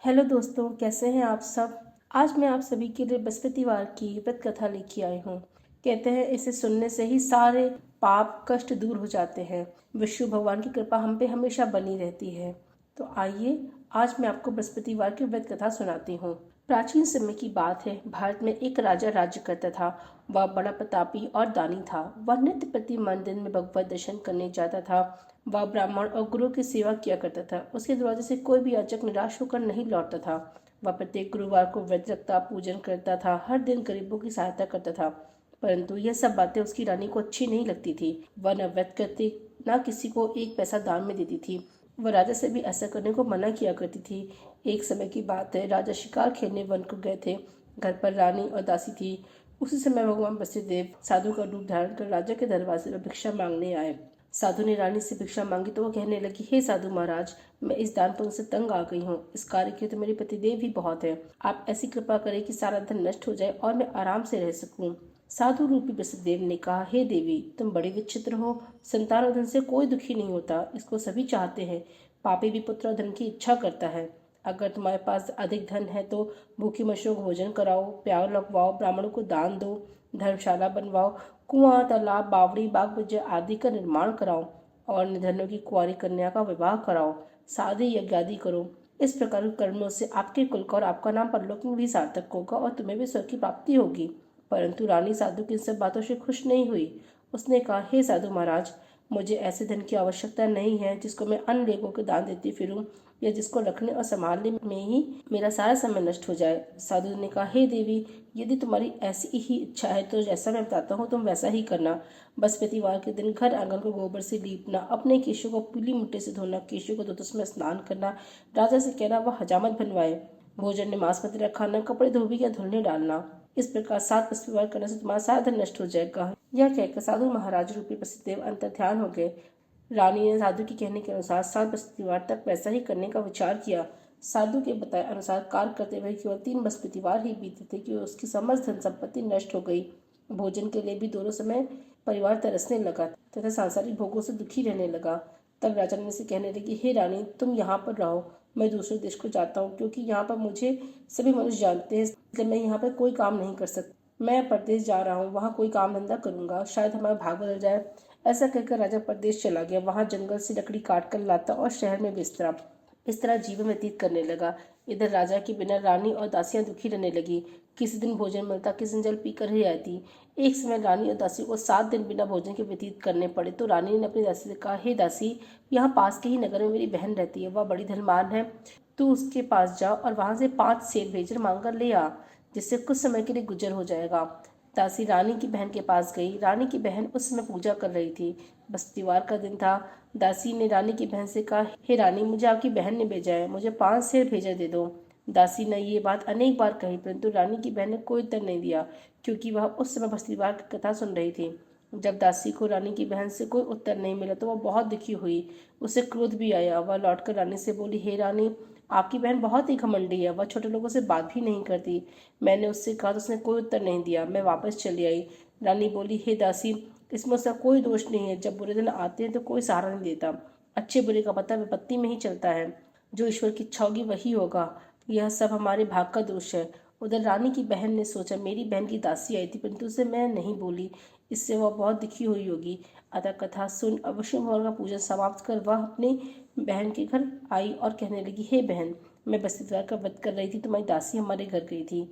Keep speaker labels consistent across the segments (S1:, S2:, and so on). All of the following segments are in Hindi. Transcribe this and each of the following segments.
S1: हेलो दोस्तों, कैसे हैं आप सब। आज मैं आप सभी के लिए बृहस्पतिवार की व्रत कथा लेके आई हूँ। कहते हैं इसे सुनने से ही सारे पाप कष्ट दूर हो जाते हैं। विष्णु भगवान की कृपा हम पे हमेशा बनी रहती है। तो आइए आज मैं आपको बृहस्पतिवार की व्रत कथा सुनाती हूँ। प्राचीन समय की बात है। भारत में एक राजा राज्य करता था। वह बड़ा प्रतापी और दानी था। वह नित्य प्रति मंदिर में भगवत दर्शन करने जाता था। वह ब्राह्मण और गुरु की सेवा किया करता था। उसके दरवाजे से कोई भी याचक निराश होकर नहीं लौटता था। वह प्रत्येक गुरुवार को व्रत रखता, पूजन करता था, हर दिन गरीबों की सहायता करता था। परंतु यह सब बातें उसकी रानी को अच्छी नहीं लगती थी। वह न व्रत करती, न किसी को एक पैसा दान में देती थी। वह राजा से भी ऐसा करने को मना किया करती थी। एक समय की बात है, राजा शिकार खेलने वन को गए थे। घर पर रानी और दासी थी। उसी समय भगवान बसुदेव साधु का रूप धारण कर राजा के दरवाजे पर भिक्षा मांगने आए। साधु ने रानी से भिक्षा मांगी तो वो कहने लगी, हे साधु महाराज, मैं इस दान पुण्य से तंग आ गई हूँ। इस कार्य के तो मेरे पतिदेव ही बहुत है। आप ऐसी कृपा करें कि सारा धन नष्ट हो जाए और मैं आराम से रह सकूं। साधु रूपी वसुदेव ने कहा, हे देवी, तुम बड़ी विचित्र हो। संतान और धन से कोई दुखी नहीं होता, इसको सभी चाहते हैं। पापी भी पुत्र और धन की इच्छा करता है। अगर तुम्हारे पास अधिक धन है तो भूखी मछलियों को भोजन कराओ, प्यार लगवाओ, ब्राह्मणों को दान दो, धर्मशाला बनवाओ, कुआं, तालाब, बावड़ी, बाग बगीचे आदि का निर्माण कराओ और निर्धनों की कुंवारी कन्या का विवाह कराओ। शादी यज्ञ आदि करो। इस प्रकार के कर्मों से आपके कुल का और आपका नाम परलोक में भी सार्थक होगा और तुम्हें भी स्वर्ग की प्राप्ति होगी। परंतु रानी साधु की इन सब बातों से खुश नहीं हुई। उसने कहा, हे साधु महाराज, मुझे ऐसे धन की आवश्यकता नहीं है जिसको मैं अन्य लोगों को दान देती फिरूं या जिसको रखने और संभालने में ही मेरा सारा समय नष्ट हो जाए। साधु ने कहा, हे देवी, यदि तुम्हारी ऐसी ही इच्छा है तो जैसा मैं बताता हूँ तुम वैसा ही करना। बृहस्पतिवार के दिन घर आंगन को गोबर से लीपना, अपने केशों को पीली मिट्टी से धोना, केशों को दूध में स्नान करना, राजा से कहना वह हजामत बनवाए, भोजन में मांस मदिरा खाना, कपड़े धोबी या धुलने डालना। इस प्रकार 7 बृहस्पतिवार करने से तुम्हारा सारा धन नष्ट हो जाएगा। यह कहकर साधु महाराज रूपी वसुदेव अंतर्ध्यान हो गए। रानी ने साधु के कहने के अनुसार 7 बृहस्पतिवार तक वैसा ही करने का विचार किया। साधु के बताए अनुसार कार्य करते हुए केवल 3 बृहस्पतिवार ही बीते थे कि उसकी समस्त धन संपत्ति नष्ट हो गई। भोजन के लिए भी दोनों समय परिवार तरसने लगा तथा सांसारिक भोगों से दुखी रहने लगा। तब राजा ने से कहने लगी, हे रानी, तुम यहाँ पर रहो, मैं दूसरे देश को जाता हूँ, क्योंकि यहाँ पर मुझे सभी मनुष्य जानते हैं, इसलिए मैं यहाँ पर कोई काम नहीं कर सकता। मैं परदेश जा रहा हूँ, वहाँ कोई काम धंधा करूंगा, शायद हमारा भाग बदल जाए। ऐसा कहकर राजा परदेश चला गया। वहां जंगल से लकड़ी काट कर लाता और शहर में बेचता। इस तरह जीवन व्यतीत करने लगा। इधर राजा के बिना रानी और दासियां दुखी रहने लगी। किसी दिन भोजन मिलता, किसी दिन जल पीकर ही रहती। एक समय रानी और दासी को 7 दिन बिना भोजन के व्यतीत करने पड़े तो रानी ने अपनी दासी से कहा, हे दासी, यहाँ पास के ही नगर में मेरी बहन रहती है, वह बड़ी धनवान है। तू उसके पास जा और वहां से 5 सेर भेजर मांग कर ले आ, जिससे कुछ समय के लिए गुजर हो जाएगा। दासी रानी की बहन के पास गई। रानी की बहन उस समय पूजा कर रही थी। बृहस्पतिवार का दिन था। दासी ने रानी की बहन से कहा, हे रानी, मुझे आपकी बहन ने भेजा है, मुझे 5 सेर भेजा दे दो। दासी ने ये बात अनेक बार कही, परंतु रानी की बहन ने कोई उत्तर नहीं दिया, क्योंकि वह उस समय बृहस्पतिवार की कथा सुन रही थी। जब दासी को रानी की बहन से कोई उत्तर नहीं मिला तो वह बहुत दुखी हुई। उसे क्रोध भी आया। वह लौटकर रानी से बोली, हे रानी, आपकी बहन बहुत ही घमंडी है, वह छोटे लोगों से बात भी नहीं करती। मैंने उससे कहा तो उसने कोई उत्तर नहीं दिया। मैं वापस चली आई। रानी बोली, हे दासी, इसमें उसका कोई दोष नहीं है। जब बुरे दिन आते हैं तो कोई सहारा नहीं देता। अच्छे बुरे का पता विपत्ति में ही चलता है। जो ईश्वर की इच्छा होगी वही होगा। यह सब हमारे भाग का दोष है। उधर रानी की बहन ने सोचा, मेरी बहन की दासी आई थी, परंतु उसे मैं नहीं बोली, इससे वह बहुत दुखी हुई होगी। अतः कथा सुन विष्णु भगवान का पूजन समाप्त कर वह अपनी बहन के घर आई और कहने लगी, हे बहन, मैं बृहस्पतिवार का व्रत कर रही थी, तुम्हारी दासी हमारे घर गई थी,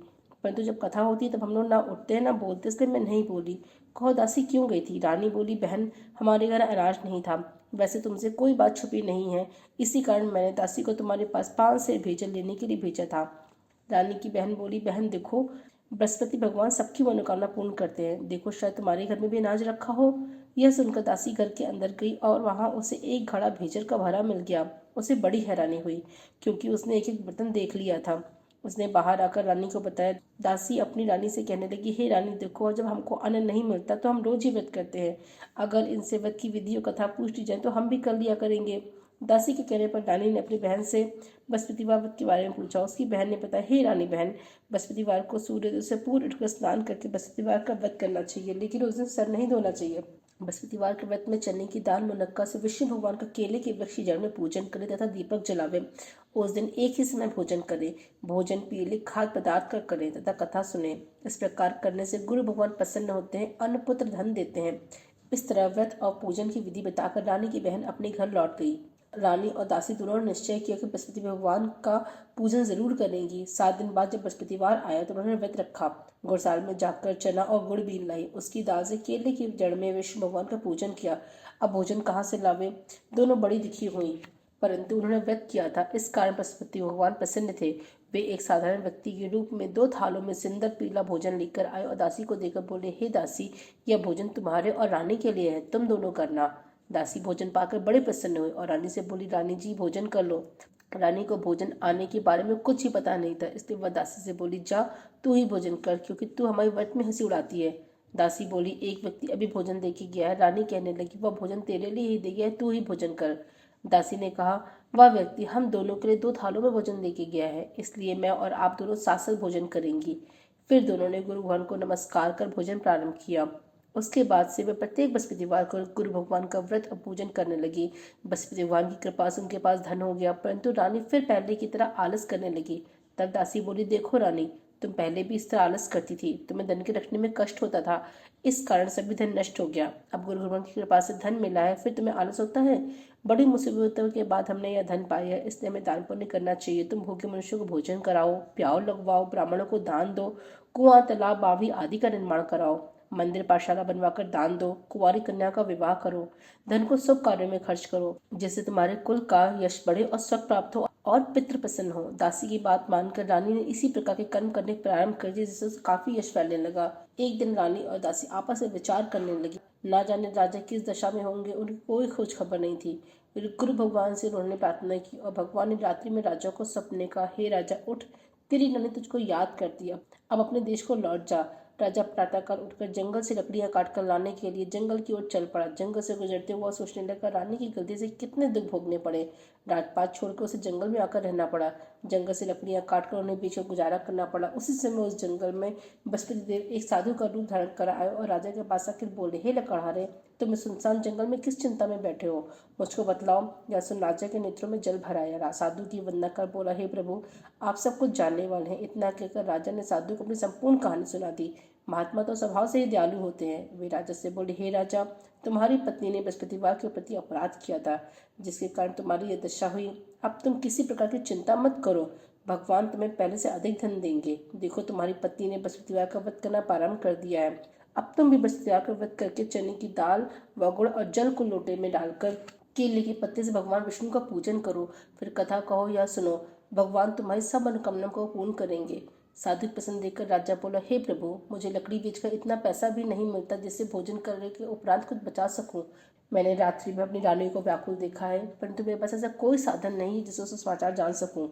S1: परंतु जब कथा होती है तब हम लोग ना उठते हैं ना बोलते, इसलिए मैं नहीं बोली। कहो दासी क्यों गई थी। रानी बोली, बहन, हमारे घर अनाज नहीं था। वैसे तुमसे कोई बात छुपी नहीं है, इसी कारण मैंने दासी को तुम्हारे पास 5 सेर भेजल लेने के लिए भेजा था। रानी की बहन बोली, बहन देखो, बृहस्पति भगवान सबकी मनोकामना पूर्ण करते हैं, देखो शायद तुम्हारे घर में भी अनाज रखा हो। यह सुनकर दासी घर के अंदर गई और वहां उसे एक घड़ा भेजर का भरा मिल गया। उसे बड़ी हैरानी हुई, क्योंकि उसने एक एक बर्तन देख लिया था। उसने बाहर आकर रानी को बताया। दासी अपनी रानी से कहने लगी, हे रानी देखो, जब हमको अन्न नहीं मिलता तो हम रोज ही व्रत करते हैं। अगर इनसे व्रत की विधि और कथा पूछ ली जाए तो हम भी कर लिया करेंगे। दासी के कहने पर रानी ने अपनी बहन से बृहस्पतिवार व्रत के बारे में पूछा। उसकी बहन ने बताया, हे रानी बहन, बृहस्पतिवार को सूर्योदय से पूर्व उठकर स्नान करके बृहस्पतिवार का व्रत करना चाहिए, लेकिन उस दिन सर नहीं धोना चाहिए। बृहस्पतिवार के व्रत में चने की दाल मुनक्का से विष्णु भगवान का केले के वृक्ष की जड़ में पूजन करें तथा दीपक जलावे। उस दिन एक ही समय भोजन करें। भोजन पीले खाद्य पदार्थ का करें तथा कथा सुने। इस प्रकार करने से गुरु भगवान प्रसन्न होते हैं, अन्न पुत्र धन देते हैं। इस तरह व्रत और पूजन की विधि बताकर रानी की बहन अपने घर लौट गई। रानी और दासी दोनों ने निश्चय किया कि बृहस्पति भगवान का पूजन जरूर करेंगी। 7 दिन बाद जब बृहस्पतिवार आया तो उन्होंने व्रत रखा। घुड़साल में जाकर चना और गुड़ बीन लाई। उसकी दाल से केले की जड़ में विष्णु भगवान का पूजन किया। अब भोजन कहाँ से लावे? दोनों बड़ी दुखी हुई, परंतु उन्होंने व्रत किया था, इस कारण बृहस्पति भगवान प्रसन्न थे। वे एक साधारण व्यक्ति के रूप में 2 थालों में सुंदर पीला भोजन लेकर आए और दासी को देकर बोले, हे दासी, यह भोजन तुम्हारे और रानी के लिए है, तुम दोनों करना। दासी भोजन पाकर बड़े प्रसन्न हुई और रानी से बोली, रानी जी भोजन कर लो। रानी को भोजन आने के बारे में कुछ ही पता नहीं था, इसलिए वह दासी से बोली, जा तू ही भोजन कर, क्योंकि तू हमारे व्रत में हंसी उड़ाती है। दासी बोली, एक व्यक्ति अभी भोजन दे के गया है। रानी कहने लगी, वह भोजन तेरे लिए ही दे गया है, तू ही भोजन कर। दासी ने कहा, वह व्यक्ति हम दोनों के लिए 2 थालों में भोजन दे के गया है, इसलिए मैं और आप दोनों साथ साथ भोजन करेंगी। फिर दोनों ने गुरु भगवान को नमस्कार कर भोजन प्रारंभ किया। उसके बाद से वे प्रत्येक बृहस्पतिवार को गुरु भगवान का व्रत और पूजन करने लगी। बृहस्पति भगवान की कृपा से उनके पास धन हो गया, परंतु रानी फिर पहले की तरह आलस करने लगी। तब दासी बोली, देखो रानी, तुम पहले भी इस तरह आलस करती थी, तुम्हें धन के रखने में कष्ट होता था, इस कारण सभी धन नष्ट हो गया। अब गुरु भगवान की कृपा से धन मिला है, फिर तुम्हें आलस होता है? बड़ी मुसीबतों के बाद हमने यह धन पाया है, इसलिए हमें दान पुण्य करना चाहिए। तुम भूखे मनुष्यों को भोजन कराओ, प्याव लगवाओ, ब्राह्मणों को दान दो, कुआं तालाब बावी आदि का निर्माण कराओ, मंदिर पाठशाला बनवाकर दान दो, कुंवारी कन्या का विवाह करो, धन को शुभ कार्यों में खर्च करो, जिससे तुम्हारे कुल का यश बढ़े और सुख प्राप्त हो और पितृ प्रसन्न हो। दासी की बात मानकर रानी ने इसी प्रकार के कर्म करने प्रारंभ कर दिए, जिससे उसे काफी यश फैलने लगा। एक दिन रानी और दासी आपस में विचार करने लगी। ना जाने राजा किस दशा में होंगे, उनकी कोई खोज खबर नहीं थी। फिर गुरु भगवान से उन्होंने प्रार्थना की और भगवान ने रात्रि में राजा को सपने का, हे राजा उठ, तेरी रानी तुझको याद करती है, अब अपने देश को लौट जा। राजा प्रातःकाल उठकर जंगल से लकड़ियां काटकर लाने के लिए जंगल की ओर चल पड़ा। जंगल से गुजरते हुआ सोचने लगा, रानी की गलती से कितने दुख भोगने पड़े। राजपाट छोड़कर उसे जंगल में आकर रहना पड़ा। जंगल से लकड़ियां काटकर उन्हें बीच में गुजारा करना पड़ा। उसी समय उस जंगल में बृहस्पति देव एक साधु का रूप धारण कर आए और राजा के पास आकर बोले, हे लकड़हारे, तुम इस सुनसान जंगल में किस चिंता में बैठे हो, मुझको बतलाओ। यह सुन राजा के नेत्रों में जल भर आया। साधु की वंदना कर बोला, हे प्रभु, आप सब कुछ जानने वाले हैं। इतना कहकर राजा ने साधु को अपनी संपूर्ण कहानी सुना दी। महात्मा तो स्वभाव से ही दयालु होते हैं। वे राजा से बोले, हे राजा, तुम्हारी पत्नी ने बृहस्पतिवार के प्रति अपराध किया था, जिसके कारण तुम्हारी यह दशा हुई। अब तुम किसी प्रकार की चिंता मत करो, भगवान तुम्हें पहले से अधिक धन देंगे। देखो, तुम्हारी पत्नी ने बृहस्पतिवार का व्रत करना प्रारंभ कर दिया है। अब तुम भी बृहस्पतिवार का व्रत करके चने की दाल व गुड़ और जल को लोटे में डालकर केले के पत्ते से भगवान विष्णु का पूजन करो, फिर कथा कहो या सुनो। भगवान तुम्हारी सब मनोकामना को पूर्ण करेंगे। साधु पसंद देखकर राजा बोला, हे प्रभु, मुझे लकड़ी बेचकर इतना पैसा भी नहीं मिलता जिससे भोजन करने के उपरांत कुछ बचा सकूं। मैंने रात्रि में अपनी रानी को व्याकुल देखा है, परंतु मेरे पास ऐसा कोई साधन नहीं जिससे उसका समाचार जान सकूं।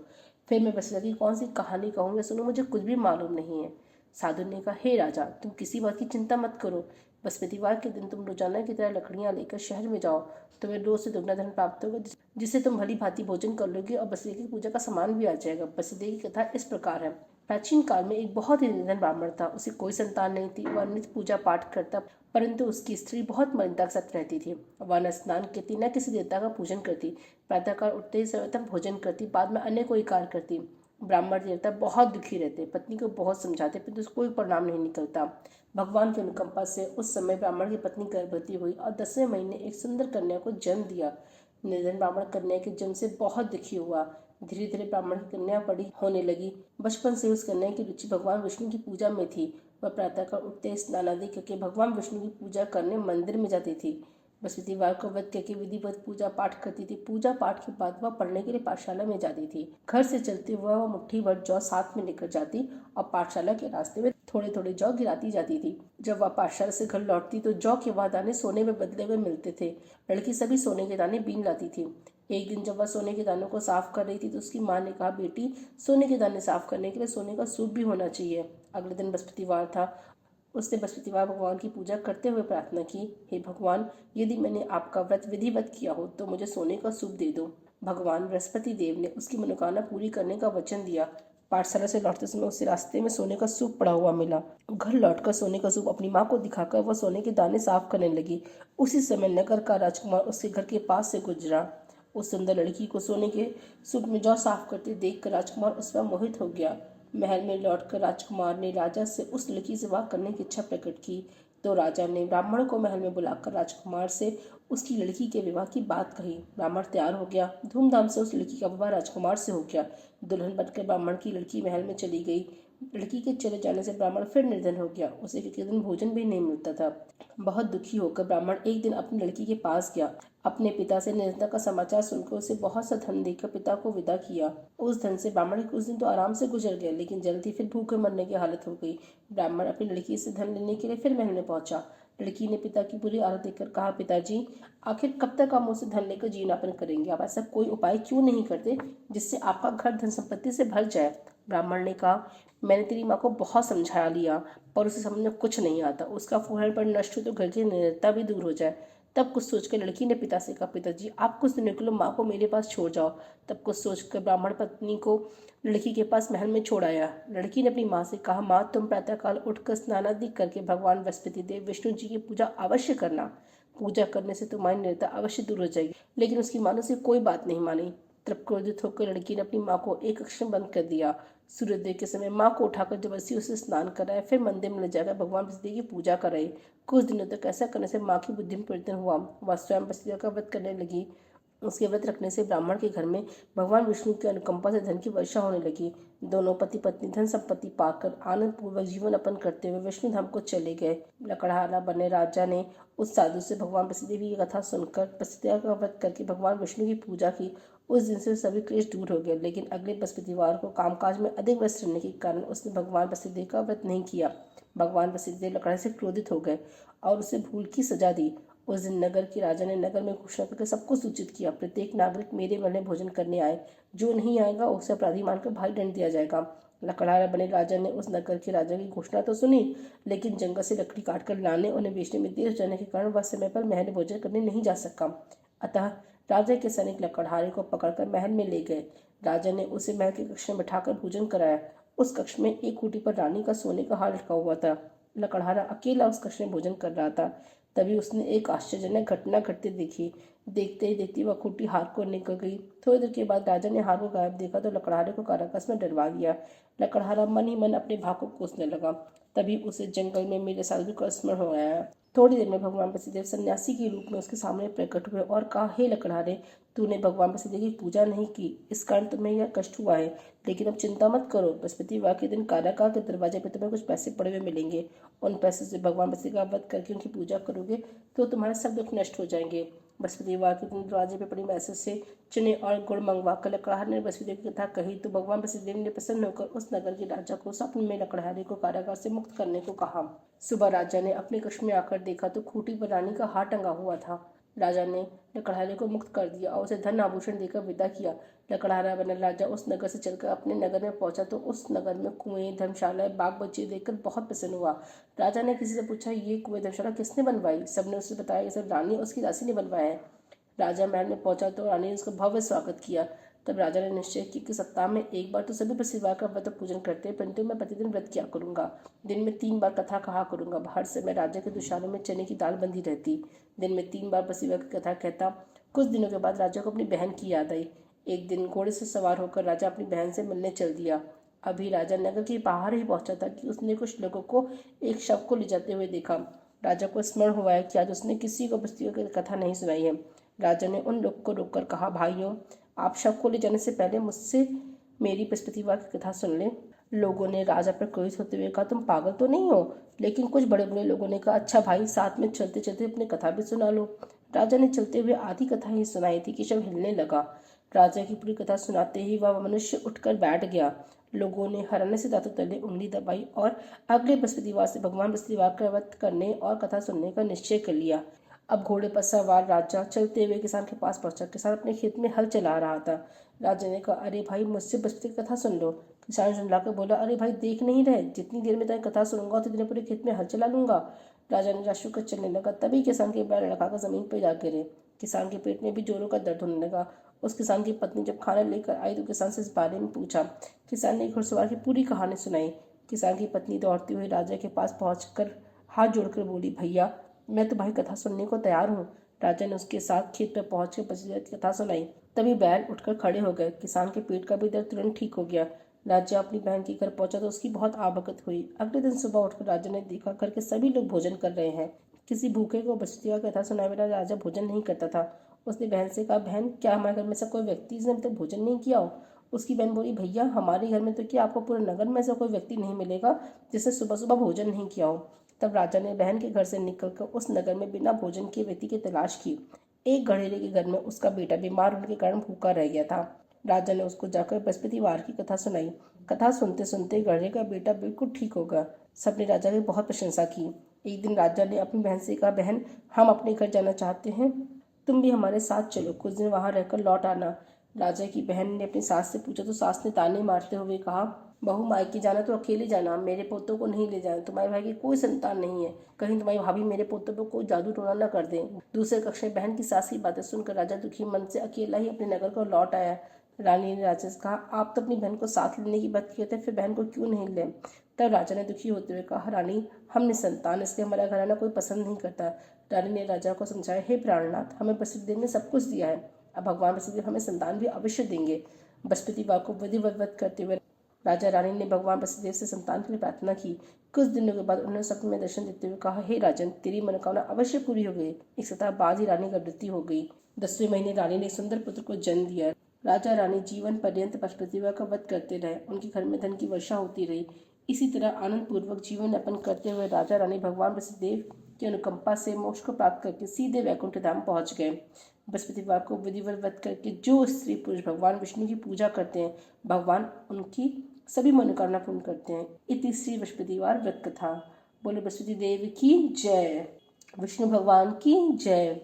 S1: फिर मैं बस लगी कौन सी कहानी कहूँ या सुनूं, मुझे कुछ भी मालूम नहीं है। साधु ने कहा, हे राजा, तुम किसी बात की चिंता मत करो। बृहस्पतिवार के दिन तुम रोजाना की तरह लकड़ियां लेकर शहर में जाओ, तुम्हें रोज से दुगना धन प्राप्त होगा, जिससे तुम भली भांति भोजन कर लोगे और बृहस्पति की पूजा का सामान भी आ जाएगा। बृहस्पति की कथा इस प्रकार है। प्राचीन काल में एक बहुत ही निर्धन ब्राह्मण था। उसे कोई संतान नहीं थी। वह नित्य पूजा पाठ करता, परंतु उसकी स्त्री बहुत मलिनता के साथ रहती थी। वह न स्नान करती, न किसी देवता का पूजन करती। प्रातःकाल उठते ही सर्वप्रथम भोजन करती, बाद में अन्य कोई कार्य करती। ब्राह्मण देवता बहुत दुखी रहते, पत्नी को बहुत समझाते, परंतु उसको कोई परिणाम नहीं निकलता। भगवान की अनुकंपा से उस समय ब्राह्मण की पत्नी गर्भवती हुई और 10वें महीने एक सुंदर कन्या को जन्म दिया। निर्धन ब्राह्मण कन्या के जन्म से बहुत दुखी हुआ। धीरे धीरे ब्राह्मण की कन्या बड़ी होने लगी। बचपन से उस कन्या की रुचि भगवान विष्णु की पूजा में थी। वह प्रातःकाल उठते स्नान आदि करके भगवान विष्णु की पूजा करने मंदिर में जाती थी। बृहस्पतिवार को व्रत करके विधिवत पूजा पाठ करती थी। पूजा पाठ के बाद वह पढ़ने के लिए पाठशाला में जाती थी। घर से चलते हुए वह मुट्ठी भर जौ साथ में लेकर जाती और पाठशाला के रास्ते में थोड़े थोड़े जौ गिराती जाती थी। जब वह पाठशाला से घर लौटती तो जौ के वह दाने सोने में बदले हुए मिलते थे। लड़की सभी सोने के दाने बीन लाती थी। एक दिन जब वह सोने के दानों को साफ कर रही थी तो उसकी माँ ने कहा, बेटी, सोने के दाने साफ करने के लिए सोने का सूप भी होना चाहिए। अगले दिन बृहस्पतिवार था। उसने बृहस्पतिवार भगवान की पूजा करते हुए प्रार्थना की, हे भगवान, यदि मैंने आपका व्रत विधिवत किया हो तो मुझे सोने का सूप दे दो। भगवान बृहस्पति देव ने उसकी मनोकामना पूरी करने का वचन दिया। पाठशाला से लौटते समय उसे रास्ते में सोने का सूप पड़ा हुआ मिला। घर लौटकर सोने का सूप अपनी माँ को दिखाकर वह सोने के दाने साफ करने लगी। उसी समय नगर का राजकुमार उसके घर के पास से गुजरा। उस सुंदर लड़की को सोने के सूप में जौ साफ करते देखकर राजकुमार उस पर मोहित हो गया। महल में लौटकर राजकुमार ने राजा से उस लड़की से विवाह करने की इच्छा प्रकट की। तो राजा ने ब्राह्मण को महल में बुलाकर राजकुमार से उसकी लड़की के विवाह की बात कही। ब्राह्मण तैयार हो गया। धूमधाम से उस लड़की का विवाह राजकुमार से हो गया। दुल्हन बनकर ब्राह्मण की लड़की महल में चली गई। लड़की के चले जाने से ब्राह्मण फिर निर्धन हो गया। उसे किसी दिन भोजन भी नहीं मिलता था। बहुत दुखी होकर ब्राह्मण एक दिन अपनी लड़की के पास गया। अपने पिता से निर्धनता का समाचार सुनकर उसे बहुत सा धन देकर पिता को विदा किया। उस धन से ब्राह्मण के कुछ दिन तो आराम से गुजर गए, लेकिन जल्दी फिर भूखे मरने की हालत हो गई। ब्राह्मण अपनी लड़की से धन लेने के लिए फिर महल में पहुंचा। लड़की ने पिता की बुरी हालत देखकर कहा, पिताजी, आखिर कब तक आप मुझसे धन लेकर जीवनयापन करेंगे? आप ऐसा कोई उपाय क्यों नहीं करते जिससे आपका घर धन संपत्ति से भर जाए? ब्राह्मण ने कहा, मैंने तेरी माँ को बहुत समझा लिया, पर उसे समझ में कुछ नहीं आता। उसका फूहड़ पर नष्ट हो तो घर की निरंतरता भी दूर हो जाए। तब कुछ सोचकर लड़की ने पिता से कहा, पिताजी, आप कुछ दिनों के लिए माँ को मेरे पास छोड़ जाओ। तब कुछ सोचकर ब्राह्मण पत्नी को लड़की के पास महल में छोड़ आया। लड़की ने अपनी माँ से कहा, माँ, तुम प्रातःकाल उठकर स्नानादि करके भगवान बृहस्पति देव विष्णु जी की पूजा अवश्य करना। पूजा करने से तुम्हारी निरंतरता अवश्य दूर हो जाएगी। लेकिन उसकी माँ ने उसे कोई बात नहीं मानी। तब क्रोधित होकर लड़की ने अपनी माँ को एक कक्ष में बंद कर दिया। सूर्योदय के समय माँ को उठाकर जबरदस्ती उसे स्नान कराया, फिर मंदिर में ले जाकर भगवान बृहस्पति की पूजा कराई। कुछ दिनों तक ऐसा करने से माँ की बुद्धि में परिवर्तन हुआ। वह स्वयं बृहस्पति का व्रत करने लगी। उसके व्रत रखने से ब्राह्मण के घर में भगवान विष्णु की अनुकंपा से धन की वर्षा होने लगी। दोनों पति पत्नी धन संपत्ति पाकर आनंद पूर्वक जीवन यापन करते हुए विष्णु धाम को चले गए। लकड़हारा बने राजा ने उस साधु से भगवान बृहस्पति देवी की कथा सुनकर बृहस्पति का व्रत करके भगवान विष्णु की पूजा की। उस दिन से सभी क्लेश दूर हो गए। लेकिन अगले बृहस्पतिवार को कामकाज में अधिक व्यस्त रहने के कारण उसने भगवान बृहस्पति का व्रत नहीं किया। भगवान बृहस्पति लकड़ा से क्रोधित हो गए और उसे भूल की सजा दी। उस दिन नगर के राजा ने नगर में घोषणा करके सबको सूचित किया, प्रत्येक नागरिक मेरे महल में भोजन करने आए। जो नहीं आएगा उसे अपराधी मानकर भारी दंड दिया जाएगा। लकड़हारा बने राजा ने उस नगर के राजा की घोषणा तो सुनी, लेकिन जंगल से लकड़ी काटकर लाने और बेचने में देर हो जाने के कारण वह समय पर महल में भोजन करने नहीं जा सका। अतः राजा के सैनिक लकड़हारे को पकड़कर महल में ले गए। राजा ने उसे महल के कक्ष में बैठाकर भोजन कराया। उस कक्ष में एक खूंटी पर रानी का सोने का हार लटका हुआ था। लकड़हारा अकेला उस कक्ष में भोजन कर रहा था। तभी उसने एक आश्चर्यजनक घटना घटते देखी। देखते ही देखते वह खूंटी हार को निकल गई। थोड़ी देर के बाद राजा ने हार को गायब देखा तो लकड़हारे को कारागार में डरवा दिया। लकड़हारा मन ही मन अपने भाग को कोसने लगा। तभी उसे जंगल में मिले साधु का स्मरण हो आया। थोड़ी देर में भगवान बृहस्पति सन्यासी के रूप में उसके सामने प्रकट हुए और कहा, हे लकड़हारे, तूने भगवान बृहस्पति की पूजा नहीं की, इस कारण तुम्हें यह कष्ट हुआ है। लेकिन अब चिंता मत करो, बृहस्पतिवार के दिन कारागार के दरवाजे पर तुम्हें कुछ पैसे पड़े हुए मिलेंगे। उन पैसों से भगवान बृहस्पति का वध करके उनकी पूजा करोगे तो तुम्हारे सब दुख नष्ट हो जाएंगे। बृहस्पतिवार के दिन दरवाजे पर पड़ी पैसों से चने और गुड़ मंगवा कर लकड़हारे ने बृहस्पति की कथा कही तो भगवान बृहस्पति ने प्रसन्न होकर उस नगर के राजा को स्वप्न में लकड़हारे को कारागार से मुक्त करने को कहा। सुबह राजा ने अपने कक्ष में आकर देखा तो खूंटी पर रानी का हार टंगा हुआ था। राजा ने लकड़हारे को मुक्त कर दिया और उसे धन आभूषण देकर विदा किया। लकड़हारा बना राजा उस नगर से चलकर अपने नगर में पहुंचा तो उस नगर में कुएं, धर्मशालाएं, बाग बगीचे देखकर बहुत प्रसन्न हुआ। राजा ने किसी से पूछा, ये कुएं, धर्मशाला किसने बनवाई? सबने उसे बताया ये सब रानी और उसकी दासी ने बनवाया है। राजा महल में पहुंचा तो रानी ने उसका भव्य स्वागत किया। तब राजा ने निश्चय किया कि सप्ताह में एक बार तो सभी बृहस्पतिवार का व्रत पूजन करते हैं, परंतु मैं प्रतिदिन व्रत किया करूंगा। दिन में 3 बार कथा कहा करूंगा। हर समय राजा के दुशालों में चने की दाल बंधी रहती। दिन में 3 बार बृहस्पतिवार की कथा कहता। कुछ दिनों के बाद राजा को अपनी बहन की याद आई। एक दिन घोड़े से सवार होकर राजा अपनी बहन से मिलने चल दिया। अभी राजा नगर के बाहर ही पहुंचा था कि उसने कुछ लोगों को एक शव को ले जाते हुए देखा। राजा को स्मरण हुआ है कि आज उसने किसी को बृहस्पतिवार की कथा नहीं सुनाई है। राजा ने उन लोग को रोककर कहा, भाइयों, आप शव को ले जाने से पहले मुझसे मेरी बृहस्पतिवार की कथा सुन लें। लोगों ने राजा पर क्रोधित होते हुए कहा, तुम पागल तो नहीं हो? लेकिन कुछ बड़े बड़े लोगों ने कहा, अच्छा भाई, साथ में चलते चलते अपनी कथा भी सुना लो। राजा ने चलते हुए आधी कथा ही सुनाई थी कि शव हिलने लगा। राजा की पूरी कथा सुनाते ही वह मनुष्य उठकर बैठ गया। लोगों ने हैरानी से दांतों तले उंगली दबाई और अगले बृहस्पतिवार से भगवान बृहस्पतिवार का व्रत करने और कथा सुनने का निश्चय कर लिया। अब घोड़े पर सवार राजा चलते हुए किसान के पास पहुंचा। किसान अपने खेत में हल चला रहा था। राजा ने कहा, अरे भाई, मुझसे बृहस्पति की कथा सुन लो। किसान झुंझलाकर बोला, अरे भाई, देख नहीं रहे, जितनी देर में तेरी कथा सुनूंगा उतनी पूरे खेत में हल चला लूंगा। राजा ने राशि कर चलने लगा। तभी किसान के पैर लड़काकर जमीन पर जा गिरे। किसान के पेट में भी जोरों का दर्द होने लगा उस किसान की पत्नी जब खाना लेकर आई तो किसान से इस बारे में पूछा। किसान ने घुड़सवार की पूरी कहानी सुनाई। किसान की पत्नी दौड़ती हुई राजा के पास पहुंचकर हाथ जोड़कर बोली, भैया मैं तुम्हारी कथा सुनने को तैयार हूँ। राजा ने उसके साथ खेत पर पहुंचकर बसीरत की कथा सुनाई। तभी बैल उठकर खड़े हो गए। किसान के पेट का भी दर्द तुरंत ठीक हो गया। राजा अपनी बहन के घर पहुंचा तो उसकी बहुत आवभगत हुई। अगले दिन सुबह उठकर राजा ने देखा घर के सभी लोग भोजन कर रहे हैं। किसी भूखे को बस्ती का कथा सुनाए बिना राजा भोजन नहीं करता था। उसने बहन से कहा, बहन क्या हमारे घर में से कोई व्यक्ति जिसने अभी तक भोजन नहीं किया हो? उसकी बहन बोली, भैया हमारे घर में तो क्या, आपको पूरे नगर में से कोई व्यक्ति नहीं मिलेगा जिसने सुबह सुबह भोजन नहीं किया हो। तब राजा ने बहन के घर से निकलकर उस नगर में बिना भोजन किए व्यक्ति की तलाश की। एक गधेड़े के घर में उसका बेटा बीमार होने के कारण भूखा रह गया था। राजा ने उसको जाकर बृहस्पतिवार की कथा सुनाई। कथा सुनते सुनते गधे का बेटा बिल्कुल ठीक हो गया। सबने राजा की बहुत प्रशंसा की। एक दिन राजा ने अपनी बहन से कहा, बहन हम अपने घर जाना चाहते हैं, तुम भी हमारे साथ चलो, कुछ दिन वहां रहकर लौट आना। राजा की बहन ने अपनी सास से पूछा तो सास ने ताने मारते हुए कहा, बहू मायके जाना तो अकेले जाना, मेरे पोतों को नहीं ले जाना। तुम्हारे भाई की कोई संतान नहीं है, कहीं तुम्हारी भाभी मेरे पोतों पर कोई जादू टोना न कर दे। दूसरे कक्ष में बहन की सास की बातें सुनकर राजा दुखी मन से अकेला ही अपने नगर को लौट आया। रानी ने राजा से कहा, आप तो अपनी बहन को साथ लेने की बात कहते फिर बहन को क्यों नहीं ले? तब राजा ने दुखी होते हुए कहा, रानी हमने संतान, इसलिए हमारा घराना कोई पसंद नहीं करता। रानी ने राजा को समझाया, हे प्राणनाथ, हमें बृहस्पतिदेव ने सब कुछ दिया है, अब भगवान बृहस्पतिदेव हमें संतान भी अवश्य देंगे। बृहस्पतिवार को विधिवत करते हुए राजा रानी ने भगवान बृहस्पतिदेव से संतान के लिए प्रार्थना की। कुछ दिनों के बाद उन्होंने स्वप्न में दर्शन देते हुए कहा, हे राजन, तेरी मनोकामना अवश्य पूरी हो गई। एक सप्ताह बाद ही रानी की मृत्यु हो गई। 10वें महीने रानी ने एक सुंदर पुत्र को जन्म दिया। राजा रानी जीवन पर्यंत बृहस्पतिवार का व्रत करते रहे। उनके घर में धन की वर्षा होती रही। इसी तरह आनंद पूर्वक जीवन यापन करते हुए राजा रानी भगवान बृहस्पतिदेव की अनुकंपा से मोक्ष को प्राप्त करके सीधे वैकुंठ धाम पहुंच गए। बृहस्पतिवार को विधिवत व्रत करके जो स्त्री पुरुष भगवान विष्णु की पूजा करते हैं, भगवान उनकी सभी मनोकामना पूर्ण करते हैं। इति श्री बृहस्पतिवार व्रत कथा। बोले बृहस्पति देव की जय, विष्णु भगवान की जय।